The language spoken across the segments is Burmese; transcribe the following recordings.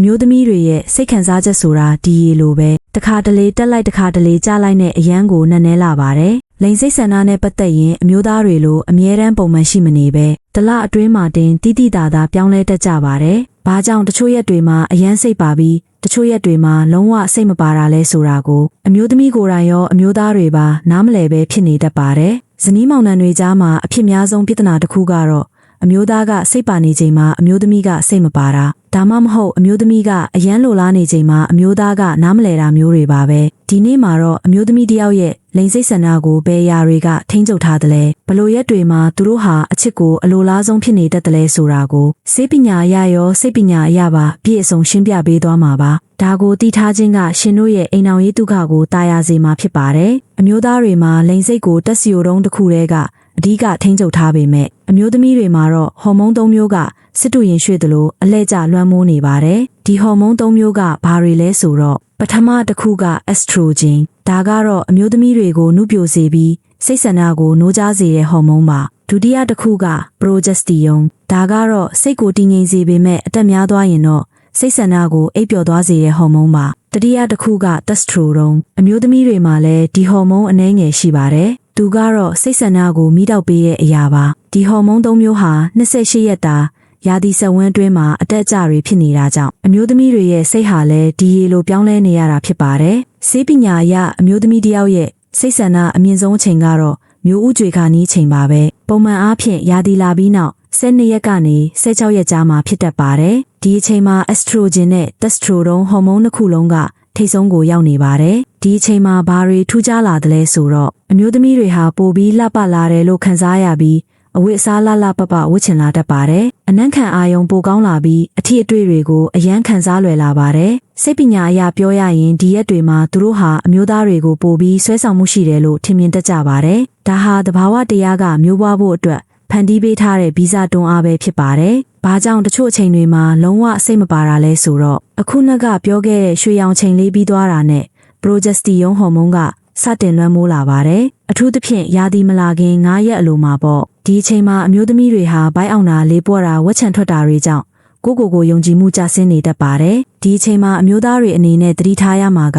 မျိုးသမီးတွေရဲ့စိတ်ခံစားချက်ဆိုတာဒီရေလိုပဲတစ်ခါတလေတက်လိုက်တစ်ခါတလေကျလိုက်နဲ့အရန်ကိုနက်နဲလာပါတယ်လိန်စိတ်ဆန္ဒနဲ့ပတ်သက်ရင်အမျိုးသားတွေလိုအမြဲတမ်းပုံမှန်ရှိမနေပဲတလအတွင်းမှာတင်တိတိတာတာပြောင်းလဲတတ်ကြပါတယ်ဘာကြောင့်တချို့ရက်တွေမှာအရန်စိတ်ပါပြီးတချို့ရက်တွေမှာလုံးဝစိတ်မပါတာလဲဆိုတာကိုအမျိုးသမီးကိုယ်တိုင်ရောအမျိုးသားတွေပါနားမလည်ပဲဖြစ်နေတတ်ပါတယ်ဇနီးမောင်နှံတွေကြားမှာအဖြစ်များဆုံးပြဿနာတစ်ခုကတော့အမျိုးသားကစိတ်ပါနေချိန်မှာအမျိုးသမီးကစိတ်မပါတာဒါမှမဟုတ်အမျိုးသမီးကအရန်လိုလားနေချိန်မှာအမျိုးသားကနားမလည်တာမျိုးတွေပါပဲဒီနေ့မှာတော့အမျိုးသမီးတယောက်ရဲ့လိန်စိတ်ဆန္ဒကိုဘယ်ရာတွေကထိန်းချုပ်ထားတယ်လဲဘလို့ရက်တွေမှာသူတို့ဟာအချစ်ကိုအလိုလားဆုံးဖြစ်နေတတ်တယ်လဲဆိုတာကိုစေပညာအရရောစိတ်ပညာအရပါပြည့်အစုံရှင်းပြပေးသွားမှာပါဒါကိုသိထားခြင်းကရှင်တို့ရဲ့အိမ်အောင်ရေးဒုက္ခကိုတာယာစေမှာဖြစ်ပါတယ်အမျိုးသားတွေမှာလိန်စိတ်ကိုတက်စီယိုတုံးတစ်ခုတည်းကအဓိကထိန်းချုပ်ထားပေမဲ့အမျိုးသမီးတွေမှာတော့ဟော်မုန်း၃မျိုးကစစ်တူရင်ရွှေ့သလိုအလဲကျလွှမ်းမိုးနေပါတယ်ဒီဟော်မုန်း၃မျိုးကဘာတွေလဲဆိုတော့ပထမတစ်ခုက estrogen ဒါကတော့အမျိုးသမီးတွေကိုနုပြိုစေပြီးစိတ်ဆန္ဒကိုနှိုးကြားစေတဲ့ဟော်မုန်းပါဒုတိယတစ်ခုက progesterone ဒါကတော့စိတ်ကိုတည်ငြိမ်စေပေမဲ့အသက်များသွားရင်တော့စိတ်ဆန္ဒကိုအိပ်ပျော်သွားစေတဲ့ဟော်မုန်းပါတတိယတစ်ခုက testosterone အမျိုးသမီးတွေမှာလည်းဒီဟော်မုန်းအနည်းငယ်ရှိပါတယ်သူကတော့စိတ်ဆန္ဒကိုမိတောက်ပေးတဲ့အရာပါဒီဟော်မုန်း၃မျိုးဟာ28ရက်တာရာသီစက်ဝန်းအတွင်းမှာအတက်အကျတွေဖြစ်နေတာကြောင့်အမျိုးသမီးတွေရဲ့စိတ်ဟာလည်းဒီရေလိုပြောင်းလဲနေရတာဖြစ်ပါတယ်ဆေးပညာအရအမျိုးသမီးတယောက်ရဲ့စိတ်ဆန္ဒအမြင့်ဆုံးအချိန်ကတော့မျိုးဥကြွေခါနီးချိန်ပါပဲပုံမှန်အားဖြင့်ရာသီလာပြီးနောက်12ရက်ကနေ16ရက်ကြာမှဖြစ်တတ်ပါတယ်ဒီအချိန်မှာ estrogen နဲ့ testosterone ဟော်မုန်းနှစ်ခုလုံးကထိပ်ဆုံးကိုရောက်နေပါတယ်ဒီအချိန်မှာဘာတွေထူးခြားလာသလဲဆိုတော့အမျိုးသမီးတွေဟာပိုပြီးလှပလာတယ်လို့ခံစားရပြီးအဝတ်အစားလှလှပပဝတ်ချင်လာတတ်ပါတယ်အနံ့ခံအာယုံပိုကောင်းလာပြီးအထီးအတွေ့တွေကိုအယမ်းခံစားလွယ်လာပါတယ်စိတ်ပညာအရပြောရရင်ဒီရက်တွေမှာသူတို့ဟာအမျိုးသားတွေကိုပိုပြီးဆွဲဆောင်မှုရှိတယ်လို့ထင်မြင်တတ်ကြပါတယ်ဒါဟာသဘာဝတရားကမျိုးပွားဖို့အတွက်ဖန်တီးပေးထားတဲ့ဗီဇတွန်းအားပဲဖြစ်ပါတယ်ဘာကြောင့်တချို့အချိန်တွေမှာလုံးဝစိတ်မပါတာလဲဆိုတော့အခုနကပြောခဲ့တဲ့ရွှေရောင်ချိန်လေးပြီးသွားတာနဲ့ progesterone ဟော်မုန်းကစတင်လွှမ်းမိုးလာပါတယ်အထူးသဖြင့်ရာသီမလာခင်9ရက်အလိုမှာပေါ့ဒီအချိန်မှာအမျိုးသမီးတွေဟာဘိုက်အောင်တာလေးပွက်တာဝက်ချံထွက်တာတွေကြောင့်ကိုယုံကြည်မှုကျဆင်းနေတတ်ပါတယ်ဒီအချိန်မှာအမျိုးသားတွေအနေနဲ့သတိထားရမှာက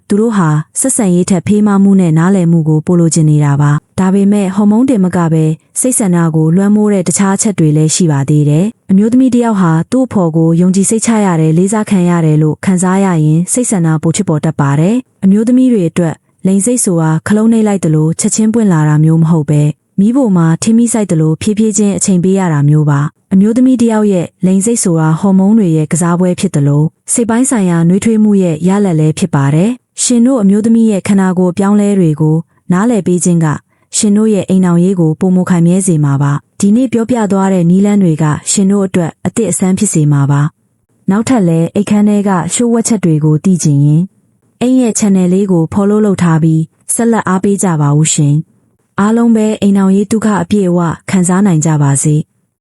သူတို့ဟာဆက်ဆံရေးထက်ဖေးမမှုနဲ့နားလည်မှုကိုပိုလိုချင်နေတာပါဒါပေမဲ့ဟော်မုန်းတင်မကပဲစိတ်ဆန္ဒကိုလွှမ်းမိုးတဲ့တခြားအချက်တွေလည်းရှိပါသေးတယ်အမျိုးသမီးတစ်ယောက်ဟာသူ့အဖော်ကိုယုံကြည်စိတ်ချရတယ်လေးစားခံရတယ်လို့ခံစားရရင်စိတ်ဆန္ဒပိုဖြစ်ပေါ်တတ်ပါတယ်အမျိုးသမီးတွေအတွက်လိန်စိတ်ဆိုတာခလုံးနှိပ်လိုက်တယ်လို့ချက်ချင်းပွင့်လာတာမျိုးမဟုတ်ပဲမိဖို့မှာထင်းမိဆိုင်တယ်လို့ဖြည်းဖြည်းချင်းအချိန်ပေးရတာမျိုးပါအမျိုးသမီးတယောက်ရဲ့လိန်စိတ်ဆိုတာဟော်မုန်းတွေရဲ့ကစားပွဲဖြစ်တယ်လို့စိတ်ပိုင်းဆိုင်ရာနှွေးထွေးမှုရဲ့ရလဒ်လည်းဖြစ်ပါတယ်ရှင်တို့အမျိုးသမီးရဲ့ခန္ဓာကိုယ်ပြောင်းလဲတွေကိုနားလည်ပေးခြင်းကရှင်တို့ရဲ့အိမ်အောင်ရေးကိုပုံမခိုင်မြဲစေမှာပါဒီနေ့ပြောပြသွားတဲ့နီးလန်းတွေကရှင်တို့အတွက်အသစ်အဆန်းဖြစ်စေမှာပါနောက်ထပ်လည်းအိတ်ခမ်းထဲကရှိုးဝက်ချက်တွေကိုသိချင်ရင်အိမ်ရဲ့ channel လေးကို follow လုပ်ထားပြီးဆက်လက်အားပေးကြပါဦးရှင်အားလုံးပဲအိမ်အောင်ရေးဒုက္ခအပြည့်အဝခံစားနိုင်ကြပါစေ